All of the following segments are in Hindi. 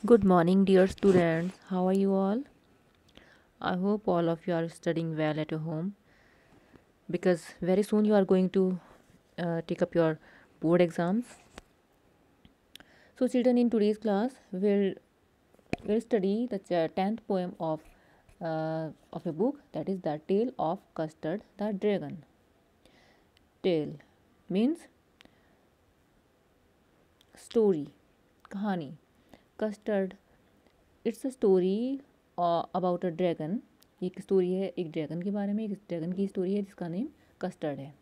Good morning, dear students. How are you all? I hope all of you are studying well at your home because very soon you are going to take up your board exams. So, children, in today's class, we'll study the 10th poem of a book, that is the Tale of Custard the Dragon. Tale means story, kahani. Custard, it's a story about a dragon. एक स्टोरी है एक ड्रैगन के बारे में, एक ड्रैगन की स्टोरी है जिसका नेम कस्टर्ड है।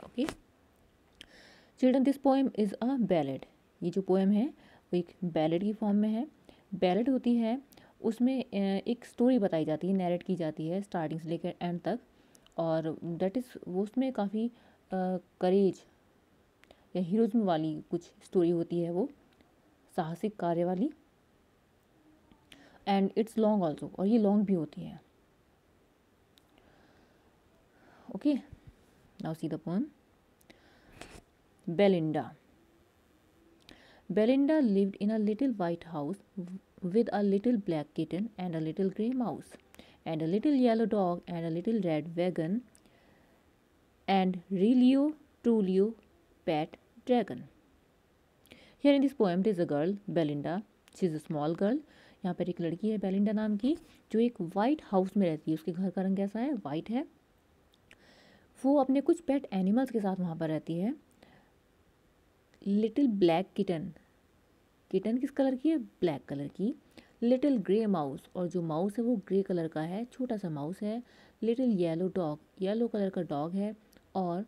Okay children, this poem is a ballad. ये जो पोएम है वो एक बैलेड की फॉर्म में है। बैलेड होती है उसमें एक स्टोरी बताई जाती है, नैरेट की जाती है स्टार्टिंग से लेकर एंड तक, और दैट इज़ वो उसमें काफ़ी करेज या हीरोज़म वाली कुछ स्टोरी होती है, वो साहसिक कार्य वाली। एंड इट्स लॉन्ग ऑल्सो, और ये लॉन्ग भी होती है। Okay, now see the poem. Belinda. Belinda lived in a little white house with a little black kitten and a little grey mouse, and a little yellow dog and a little red wagon, and Relio Trulio pet dragon. Here in this poem there is a girl, Belinda. She is a small girl. यहाँ पर एक लड़की है बेलिंडा नाम की, जो एक वाइट हाउस में रहती है। उसके घर का रंग कैसा है? वाइट है। वो अपने कुछ पेट एनिमल्स के साथ वहाँ पर रहती है। लिटिल ब्लैक किटन, किटन किस कलर की है? ब्लैक कलर की। लिटिल ग्रे माउस, और जो माउस है वो ग्रे कलर का है, छोटा सा माउस है। Little yellow dog, yellow colour का डॉग है। और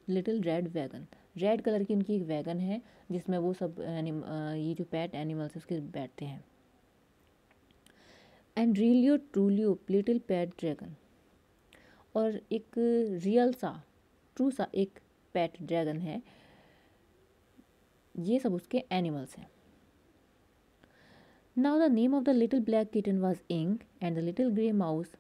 little red wagon, red colour की उनकी एक वैगन है जिसमें वो सब ये जो पेट एनिमल्स है उसके बैठते हैं। एंड रियलियो ट्रूलियो लिटिल पेट ड्रैगन, और एक रियल सा ट्रू सा एक पेट ड्रैगन है। ये सब उसके एनिमल्स हैं। Now the name of the little black kitten was Ink, and the little grey mouse,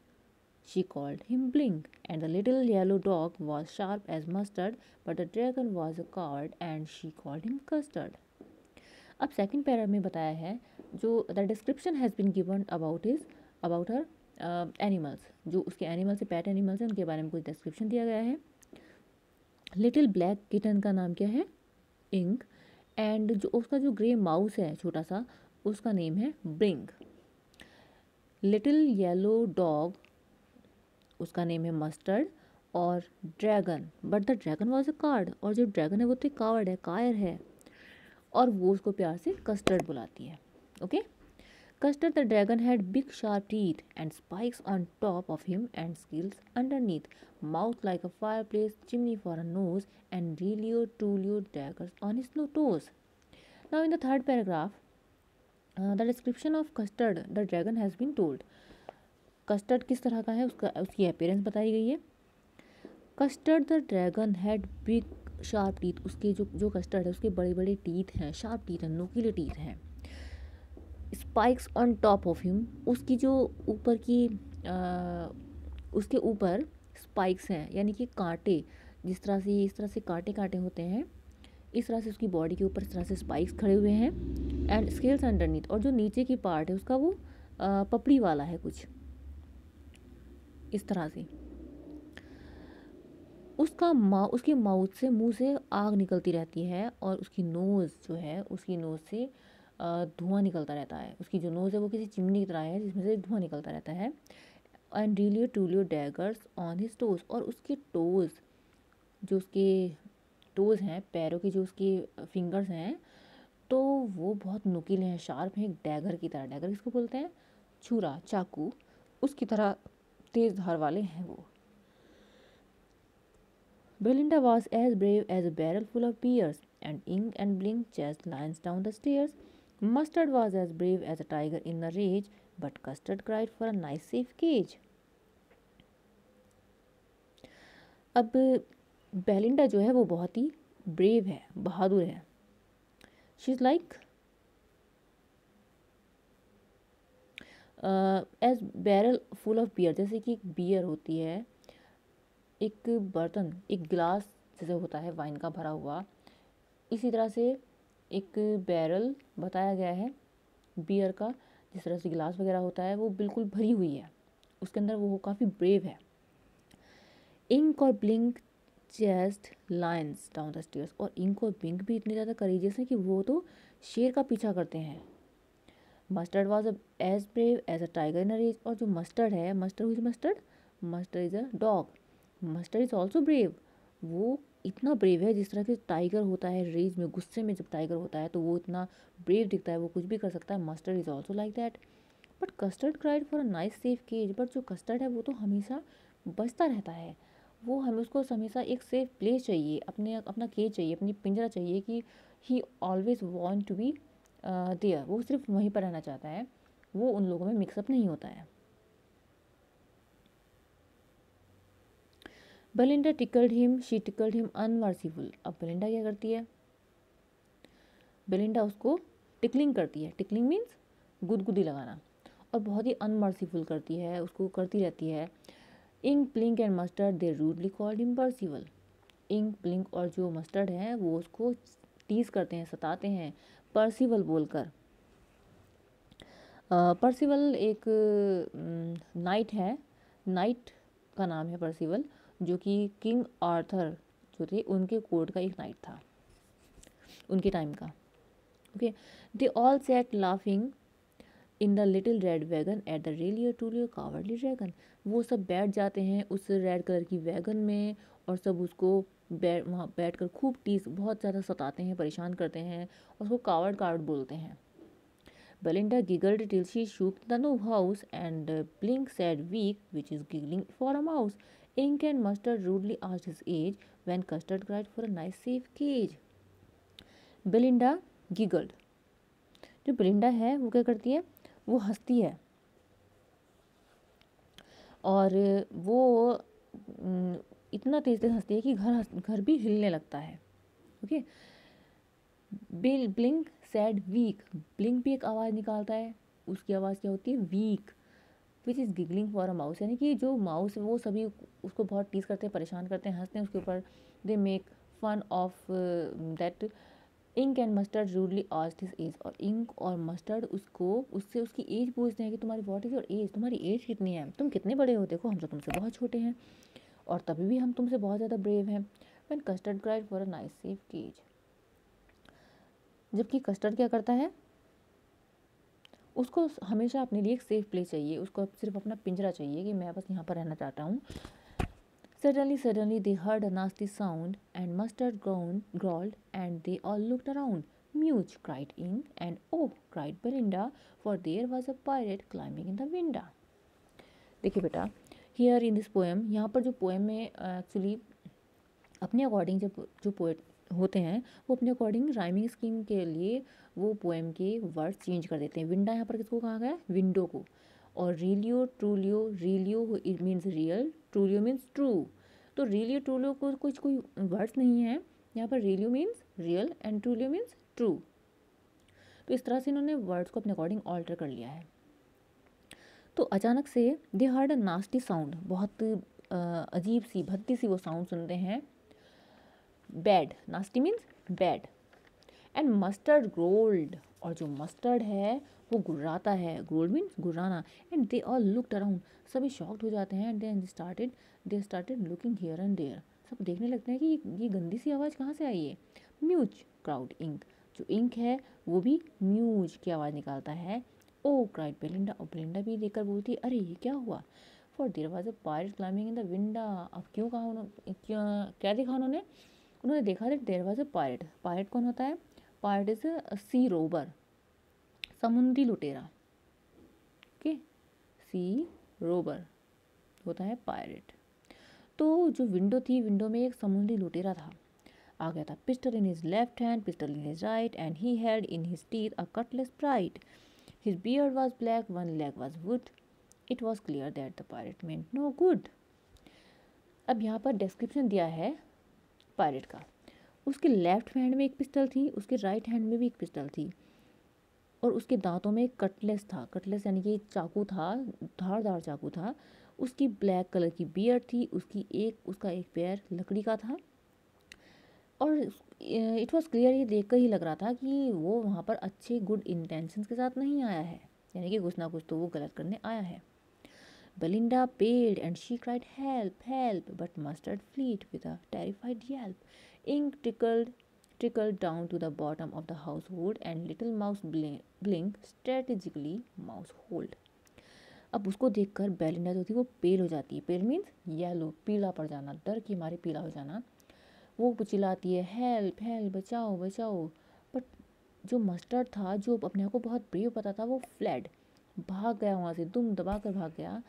she called him Blink, and the little yellow dog was sharp as mustard, but the dragon was a coward, and she called him Custard. अब सेकंड पैरा में बताया है जो the description has been given about her animals, जो उसके एनिमल्स से पेट एनिमल्स हैं उनके बारे में कुछ डिस्क्रिप्शन दिया गया है। लिटिल ब्लैक किटन का नाम क्या है? इंक। एंड जो उसका जो ग्रे माउस है छोटा सा, उसका नेम है ब्रिंक। लिटिल येलो डॉग, उसका नेम है मस्टर्ड। और dragon, but the dragon was a card, और जो ड्रैगन है वो तो कावर्ड है, कायर है, और वो उसको प्यार से कस्टर्ड बुलाती है। Okay, Custard the dragon had big sharp teeth and spikes on top of him and scales underneath, mouth like a fireplace, chimney for a nose, and realio trulio daggers on his toes. Now in the third paragraph the description of Custard the dragon has been told. Custard किस तरह का है, उसकी अपीयरेंस बताई गई है। Custard the dragon had big sharp teeth, उसके जो कस्टर्ड है उसके बड़े बड़े टीथ हैं, शार्प टीथ हैं, नुकीले टीथ हैं। Spikes on top of him, उसकी जो ऊपर की उसके ऊपर स्पाइक्स हैं, यानी कि कांटे, जिस तरह से इस तरह से कांटे कांटे होते हैं, इस तरह से उसकी बॉडी के ऊपर इस तरह से स्पाइक्स खड़े हुए हैं। एंड स्केल्स अंडरनीथ, और जो नीचे की पार्ट है उसका वो पपड़ी वाला है कुछ इस तरह से। उसके माउथ से, मुंह से आग निकलती रहती है, और उसकी नोज़ जो है उसकी नोज़ से धुआं निकलता रहता है। उसकी जो नोज़ है वो किसी चिमनी की तरह है जिसमें से धुआं निकलता रहता है। And realio trulio daggers on his toes, और उसके टोज़, जो उसके टोज़ हैं, पैरों की जो उसकी फिंगर्स हैं, तो वो बहुत नुकीले हैं, शार्प हैं, डैगर की तरह। डैगर किसको बोलते हैं? छुरा, चाकू, उसकी तरह तेज़ धार वाले हैं वो। Belinda was as brave as a barrel full of beers, and Ink and Blink chased lions down the stairs. Mustard was as brave as a tiger in a rage, but Custard cried for a nice safe cage. अब बेलिंडा जो है वो बहुत ही ब्रेव है, बहादुर है। She is like as barrel full of bear, जैसे कि एक बियर होती है, एक बर्तन, एक गिलास जैसे होता है वाइन का भरा हुआ, इसी तरह से एक बैरल बताया गया है बियर का जिस तरह से गिलास वगैरह होता है वो बिल्कुल भरी हुई है, उसके अंदर वो काफ़ी ब्रेव है। इंक और blink chest Lions down the stairs, और इंक और ब्लिंक भी इतने ज़्यादा करेजियस हैं कि वो तो शेर का पीछा करते हैं। Mustard was as brave as a tiger in a rage, और जो मस्टर्ड है, Mustard is a dog, Mustard is also brave, वो इतना ब्रेव है जिस तरह से टाइगर होता है रेज में, गुस्से में जब टाइगर होता है तो वो इतना ब्रेव दिखता है, वो कुछ भी कर सकता है। Mustard is also like that. But Custard cried for a nice safe cage, but जो कस्टर्ड है वो तो हमेशा बचता रहता है, वो हमें उसको हमेशा एक सेफ प्लेस चाहिए, अपना केज चाहिए, अपनी पिंजरा चाहिए, कि he always want to be there, वो सिर्फ वहीं पर रहना चाहता है, वो उन लोगों में मिक्सअप नहीं होता है। Belinda tickled him, she tickled him unmerciful. अब बेलिंडा क्या करती है, बेलिंडा उसको टिकलिंग करती है, टिकलिंग मीन्स गुदगुदी लगाना, और बहुत ही अनमर्सीफुल करती है, उसको करती रहती है। Ink Blink and Mustard they rudely called him Percival. Ink Blink और जो मस्टर्ड है वो उसको टीज करते हैं, सताते हैं पर्सिवल बोलकर। पर्सिवल एक नाइट है, नाइट का नाम है पर्सिवल, जो कि किंग आर्थर जो थे उनके कोर्ट का एक नाइट था, उनके टाइम का। Okay, they all sat laughing in the little red wagon at the realio trulio cowardly dragon. वो सब बैठ जाते हैं उस रेड कलर की वैगन में, और सब उसको वहाँ बैठ कर खूब टीस, बहुत ज़्यादा सताते हैं, परेशान करते हैं, और उसको कावर्ड कावर्ड बोलते हैं। Belinda giggled till she shook the new house, and Blink said weak, which is giggling for a mouse. Ink and Mustard rudely asked his age, when Custard cried for a nice safe cage. Belinda giggled. जो बेलिंडा है वो क्या करती है, वो हंसती है, और वो इतना तेज तेज हंसती है कि घर भी हिलने लगता है। Okay, Blink said week, Blink भी एक आवाज़ निकालता है, उसकी आवाज़ क्या होती है, week, which is giggling for a mouse, यानी कि जो माउस है वो सभी उसको बहुत टीज करते हैं, परेशान करते हैं, हंसते हैं उसके ऊपर। They make fun of that. Ink and Mustard rudely asked his age, और इंक और मस्टर्ड उससे उसकी एज पूछते हैं कि तुम्हारी व्हाट इज़ योर एज, तुम्हारी एज कितनी है, तुम कितने बड़े हो, देखो हम तो तुमसे बहुत छोटे हैं, और तभी भी हम तुमसे बहुत ज़्यादा ब्रेव हैं। When Custard cried for a nice safe cage, जबकि कस्टर्ड क्या करता है, उसको हमेशा अपने लिए एक सेफ प्लेस चाहिए, उसको सिर्फ अपना पिंजरा चाहिए कि मैं बस यहाँ पर रहना चाहता हूँ। Suddenly they heard a nasty sound, and Mustard growled, and they all looked around. Much, cried Ink, and oh, cried Belinda, for there was a pirate climbing in the window. देखिए बेटा, here in this poem, यहाँ पर जो पोएम में एक्चुअली अपने अकॉर्डिंग जब जो पोएट होते हैं वो अपने अकॉर्डिंग राइमिंग स्कीम के लिए वो पोएम के वर्ड चेंज कर देते हैं। विंडा यहाँ पर किसको कहा गया है, विंडो को, और रीलियो ट्रूलियो, रीलियो it means real, ट्रूलियो means true, तो रीलियो ट्रूलियो को कुछ कोई वर्ड्स नहीं है यहाँ पर, रीलियो means real and ट्रूलियो means true, तो इस तरह से इन्होंने वर्ड्स को अपने अकॉर्डिंग ऑल्टर कर लिया है। तो अचानक से they heard a nasty sound, बहुत अजीब सी भद्दी सी वो साउंड सुनते हैं, bad, nasty means bad, and Mustard growled, और जो मस्टर्ड है वो गुर्राता है, ग्रोल्ड मीन्स गुर्राना, and they all looked around, सभी शॉक्ड हो जाते हैं, and they started looking here and there, सब देखने लगते हैं कि ये गंदी सी आवाज़ कहाँ से आई है। म्यूज क्राउड इंक, जो इंक है वो भी म्यूज की आवाज़ निकालता है। ओ क्राइड बेलिंडा, और बेलिंडा भी देखकर बोलती है अरे ये क्या हुआ। For there was a pirate climbing in the window, अब क्यों कहा उन्होंने, क्या देखा उन्होंने देखा that there was a pirate, pirate कौन होता है, pirate is a sea robber, समुद्री लुटेरा। ओके, सी रोबर होता है पायरेट। तो जो विंडो थी, विंडो में एक समुद्री लुटेरा था, आ गया था, pistol in his left hand, pistol in his right, and he had in his teeth a cutlass bright, his beard was black, one leg was wood, it was clear that the pirate meant no good. अब यहाँ पर डिस्क्रिप्शन दिया है पायरेट का, उसके लेफ्ट हैंड में एक पिस्टल थी, उसके राइट हैंड में भी एक पिस्टल थी, और उसके दांतों में एक कटलेस था, कटलेस यानी कि चाकू था, धारदार चाकू था, उसकी ब्लैक कलर की बियर्ड थी, उसका एक पैर लकड़ी का था, और इट वॉज क्लियर, ये देख कर ही लग रहा था कि वो वहाँ पर अच्छे गुड इंटेंशंस के साथ नहीं आया है, यानी कि कुछ ना कुछ तो वो गलत करने आया है। Belinda paled and she cried, "Help, help!" But Mustard fled with a terrified yelp. Ink trickled down to the bottom of the household, and Little Mouse blinked strategically mouse hold. अब उसको देखकर बेलिंडा जो थी वो पेल हो जाती है। पेल मीन्स येलो, पीला पड़ जाना, डर के मारे पीला हो जाना। वो चिल्लाती है, हेल्प हेल्प, बचाओ बचाओ। बट जो मस्टर्ड था, जो अपने आप को बहुत ब्रेव पता था, वो फ्लैड, भाग गया वहाँ से, दुम दबा कर भाग गया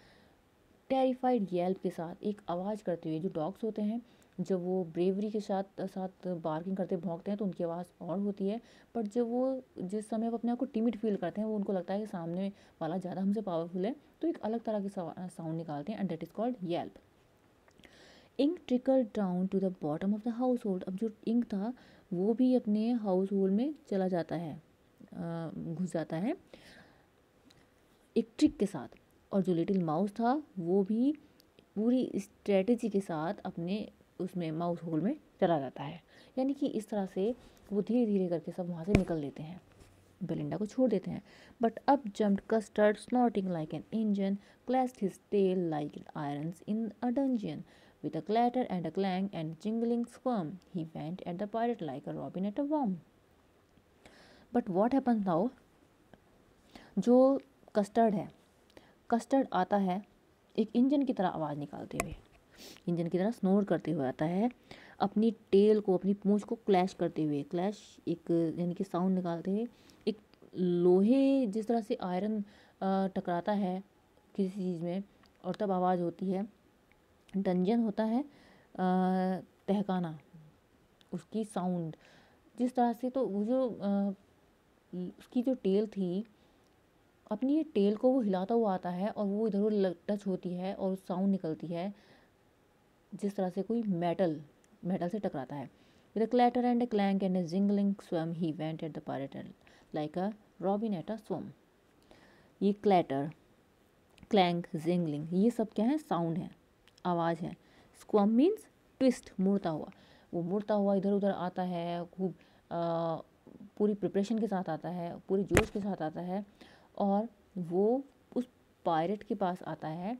टेरिफाइड येल्प के साथ, एक आवाज़ करते हुए। जो डॉग्स होते हैं जब वो ब्रेवरी के साथ साथ बार्किंग करते भौंकते हैं तो उनकी आवाज़ और होती है, बट जब वो जिस समय वो अपने आप को टिमिड फील करते हैं, वो उनको लगता है कि सामने वाला ज़्यादा हमसे पावरफुल है, तो एक अलग तरह की साउंड निकालते हैं, and that is called yelp. Ink trickled down to the bottom of the household. अब जो इंक था वो भी अपने हाउस होल्ड में चला जाता है, घुस जाता है एक ट्रिक के साथ। और जो लिटिल माउस था वो भी पूरी स्ट्रेटजी के साथ अपने उसमें माउस होल में चला जाता है। यानी कि इस तरह से वो धीरे धीरे करके सब वहाँ से निकल लेते हैं, बेलिंडा को छोड़ देते हैं। But up jumped Custard snorting like an engine, clashed his tail like irons in a dungeon. With a clatter and a clang and jingling squirm, he went at the pirate like a robin at a worm. But what happens now? जो कस्टर्ड है, कस्टर्ड आता है एक इंजन की तरह आवाज़ निकालते हुए, इंजन की तरह स्नोर करते हुए आता है, अपनी टेल को, अपनी पूंछ को क्लैश करते हुए, क्लैश एक यानी कि साउंड निकालते हुए, एक लोहे जिस तरह से आयरन टकराता है किसी चीज़ में और तब आवाज़ होती है। डंजन होता है टहकाना, उसकी साउंड जिस तरह से, तो वो जो उसकी जो टेल थी, अपनी ये टेल को वो हिलाता हुआ आता है और वो इधर उधर टच होती है और साउंड निकलती है जिस तरह से कोई मेटल से टकराता है। With a clatter and a clank and a jingling squirm he went at the pirate like a robin at a swam. ये क्लैटर, क्लैंक, जिंगलिंग, ये सब क्या है? साउंड है, आवाज़ है। स्क्वम मीन्स ट्विस्ट, मुड़ता हुआ। वो मुड़ता हुआ इधर उधर आता है, खूब पूरी प्रिपरेशन के साथ आता है, पूरे जोश के साथ आता है, और वो उस पायरेट के पास आता है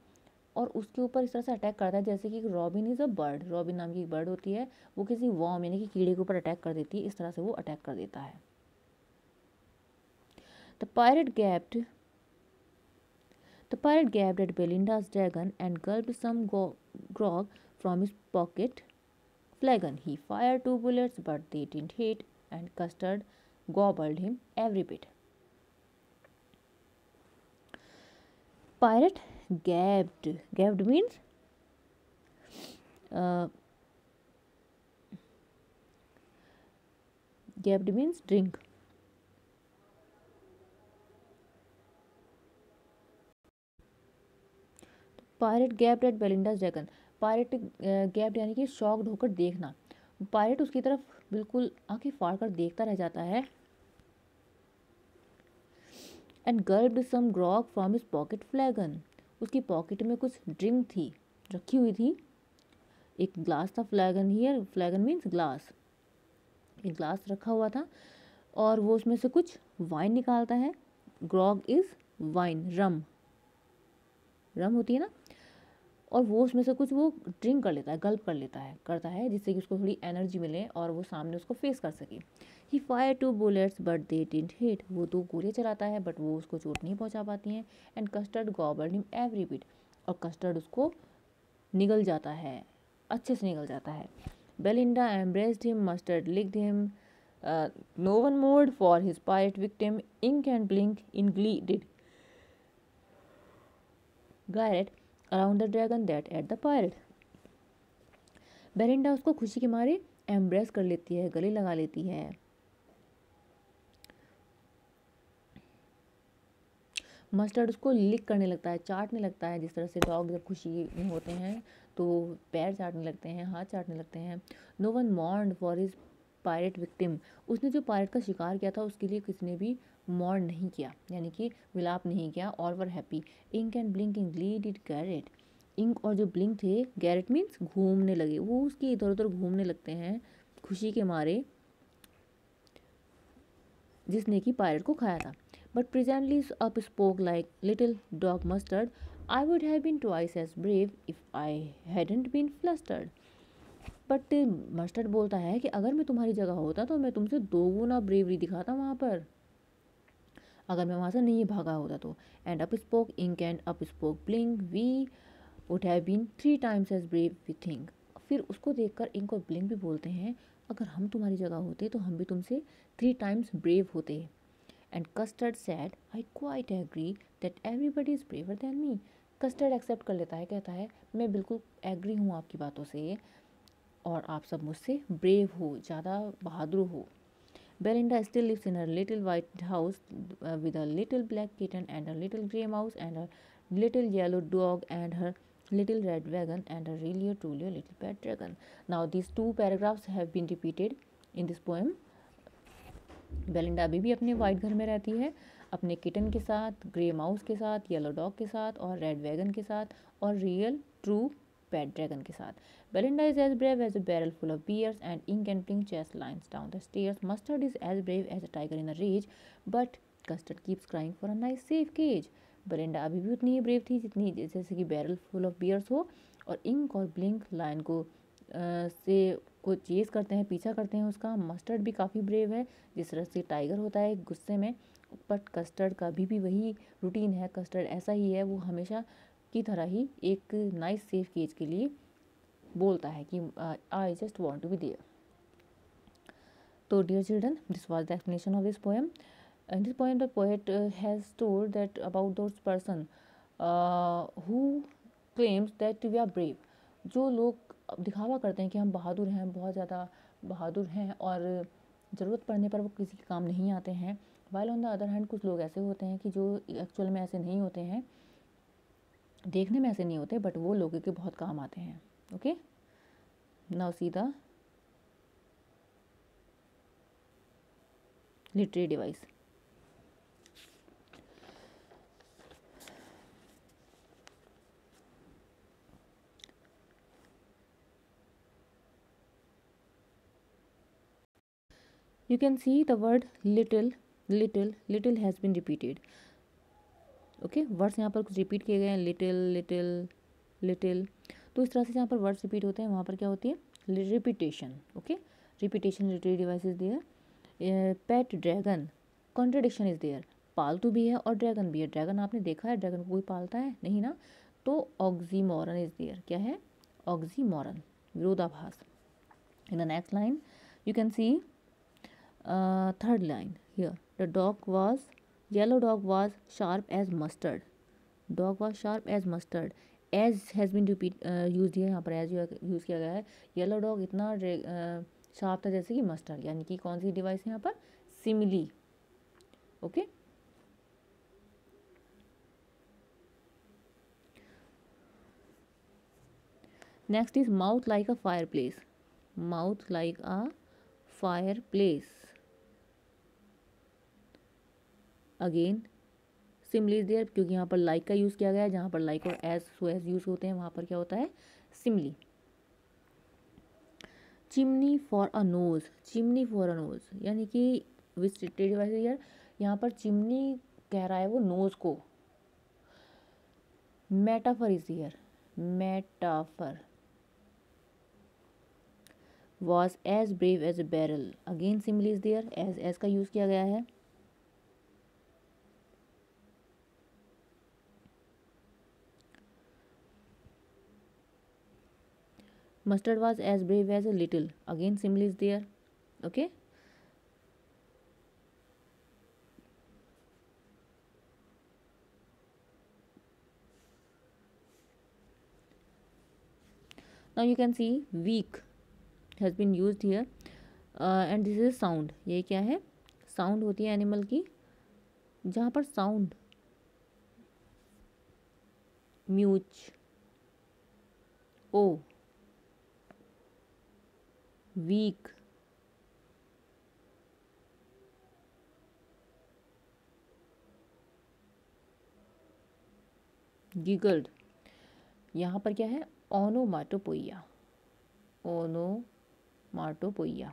और उसके ऊपर इस तरह से अटैक करता है जैसे कि robin is a bird, robin नाम की एक बर्ड होती है, वो किसी वॉर्म यानी कि कीड़े के ऊपर अटैक कर देती है, इस तरह से वो अटैक कर देता है। The pirate gapped at Belinda's dragon and gulped some grog from his pocket flagon. He fired 2 bullets, but they didn't hit, and Custard gobbled him every bit. Pirate gabbed. Gabbed means uh, drink. Pirate gaped at Belinda's dragon. Pirate gaped यानी कि शॉक्ड होकर देखना। पायरेट उसकी तरफ बिल्कुल आंखें फाड़ कर देखता रह जाता है। And gulped some grog from his pocket flagon. उसकी पॉकेट में कुछ ड्रिंक थी, रखी हुई थी, एक ग्लास था। फ्लैगन हियर, फ्लैगन मीन्स ग्लास, एक ग्लास रखा हुआ था और वो उसमें से कुछ वाइन निकालता है। ग्रॉग इज वाइन, रम, रम होती है ना, और वो उसमें से कुछ वो ड्रिंक कर लेता है, गल्प कर लेता है, करता है, जिससे कि उसको थोड़ी एनर्जी मिले और वो सामने उसको फेस कर सके। He fire 2 bullets but they didn't hit. वो 2 गोलियां चलाता है बट वो उसको चोट नहीं पहुंचा पाती हैं। And Custard gobbled him every bit. और कस्टर्ड उसको निगल जाता है, अच्छे से निगल जाता है। Belinda embraced him, Mustard licked him, no one mourned for his pirate victim, Ink and Blink in glee did Garrett around the dragon that ate the pirate. Belinda उसको खुशी के मारे एम्ब्रेस कर लेती है, गले लगा लेती है। मस्टर्ड उसको लिक करने लगता है, चाटने लगता है, जिस तरह से डॉग जब खुशी में होते हैं तो पैर चाटने लगते हैं, हाथ चाटने लगते हैं। No one mourned for his pirate victim. उसने जो पायरेट का शिकार किया था उसके लिए किसी ने भी मॉर्न नहीं किया, यानी कि विलाप नहीं किया, और were happy. Ink and Blink in glee did gyrate. Ink और जो ब्लिंक थे, गैरेट मीन्स घूमने लगे, वो उसके इधर उधर घूमने लगते हैं खुशी के मारे जिसने कि पायरेट को खाया था। But presently up spoke like little dog Mustard, I would have been twice as brave if I hadn't been flustered. But Mustard बोलता है कि अगर मैं तुम्हारी जगह होता तो मैं तुमसे दो गुना ब्रेवरी दिखाता वहाँ पर, अगर मैं वहाँ से नहीं भागा होता तो। And up spoke Ink and up spoke Blink, we would have been 3 times as brave we think. फिर उसको देखकर इंक और ब्लिंक भी बोलते हैं, अगर हम तुम्हारी जगह होते तो हम भी तुमसे 3 times ब्रेव होते। And Custard said, I quite agree that everybody is braver than me. Custard accept कर लेता है, कहता है मैं बिल्कुल एग्री हूँ आपकी बातों से और आप सब मुझसे ब्रेव हो, ज़्यादा बहादुर हो। Belinda still lives in her little white house with a little black kitten and a little grey mouse and a little yellow dog and her little red wagon and a really truly little pet dragon. Now these two paragraphs have been repeated in this poem. Belinda अभी भी अपने वाइट घर में रहती है, अपने किटन के साथ, ग्रे माउस के साथ, येलो डॉग के साथ और रेड वैगन के साथ और रियल ट्रू पेट ड्रैगन के साथ. Belinda is as brave as a barrel full of beers and ink and pink chest lines down the stairs. Mustard is as brave as a tiger in a rage, but Custard keeps crying for a nice safe cage. Belinda अभी भी उतनी ही ब्रेव थी जितनी जैसे कि बैरल फुल ऑफ बियर्स हो, और इंक और ब्लिंक लायन को चेस करते हैं, पीछा करते हैं उसका. मस्टर्ड भी काफ़ी ब्रेव है जिस तरह से टाइगर होता है गुस्से में, बट कस्टर्ड का भी वही रूटीन है. कस्टर्ड ऐसा ही है, वो हमेशा की तरह ही एक नाइस सेफ केज के लिए बोलता है कि I just want to be there. तो dear children, this was the explanation of this poem. In this poem, the poet has told that about those person who claims that we are brave. जो लोग दिखावा करते हैं कि हम बहादुर हैं, बहुत ज़्यादा बहादुर हैं और ज़रूरत पड़ने पर वो किसी के काम नहीं आते हैं. while on the other hand कुछ लोग ऐसे होते हैं कि जो एक्चुअल में ऐसे नहीं होते हैं, देखने में ऐसे नहीं होते, बट वो लोगों के बहुत काम आते हैं. Okay, now see the literary device. You can see the word little, little, little has been repeated. Okay, words यहाँ पर कुछ रिपीट किए गए हैं, लिटिल, लिटिल, लिटिल. तो इस तरह से जहाँ पर वर्ड्स रिपीट होते हैं वहाँ पर क्या होती है, repetition. Okay, repetition literary device is there. Pet dragon, contradiction is there. पालतू भी है और ड्रैगन भी है. ड्रैगन आपने देखा है, ड्रैगन को कोई पालता है नहीं ना. तो ऑक्सीमोरन इज देयर. क्या है, ऑक्सीमोरन, विरोधाभास. In the next line you can see third line here, the dog was, yellow dog was sharp as mustard. Dog was sharp as mustard. as has been used here. यहाँ पर as यूज़ किया गया है. येलो डॉग इतना शार्प था जैसे कि मस्टर्ड, यानी कि कौन सी डिवाइस है यहाँ पर, simile. Okay, next is mouth like a fireplace. Mouth like a fireplace. Again simile is there, क्योंकि यहाँ पर लाइक का यूज़ किया गया है. जहाँ पर लाइक और एज सो एज यूज़ होते हैं वहाँ पर क्या होता है, simile. Chimney for a nose. Chimney for a nose यानी कि विच डिवाइस यार, यहाँ पर चिमनी कह रहा है वो नोज को. Metaphor is there. Metaphor. Was as brave as a barrel. Again simile is there, as का यूज़ किया गया है. Mustard was as brave as a little. Again simile is there. Okay, now you can see weak has been used here, and this is sound. ये क्या है, साउंड होती है एनिमल की. जहाँ पर साउंड, म्यूच, ओ, वीक, गिगल्ड. यहाँ पर क्या है, ओनोमाटोपोइया. ओनोमाटोपोइया. onomatopoeia.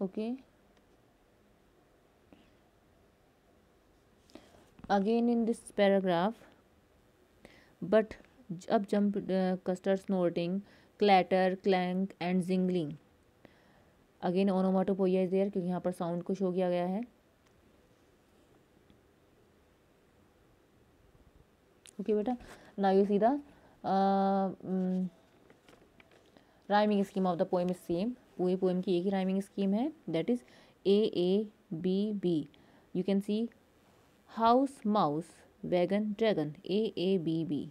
Okay. Again in this paragraph, but up jumped custard snorting, clatter, clank and jingling. Again onomatopoeia is there क्योंकि यहाँ पर साउंड को शो किया गया है. ओके बेटा, now you see the rhyming scheme of the poem is same. पूरी पोएम की एक ही राइमिंग स्कीम है, that is AABB. You can see house mouse wagon dragon AABB.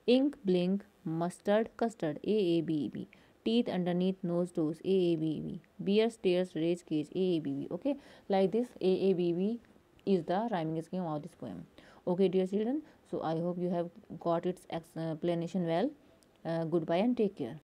Ink blink mustard custard AABB. Teeth underneath nose toes AABB. Bear stairs rage cage AABB. Okay, like this AABB is the rhyming scheme of this poem. Okay dear children, so I hope you have got its explanation well. Goodbye and take care.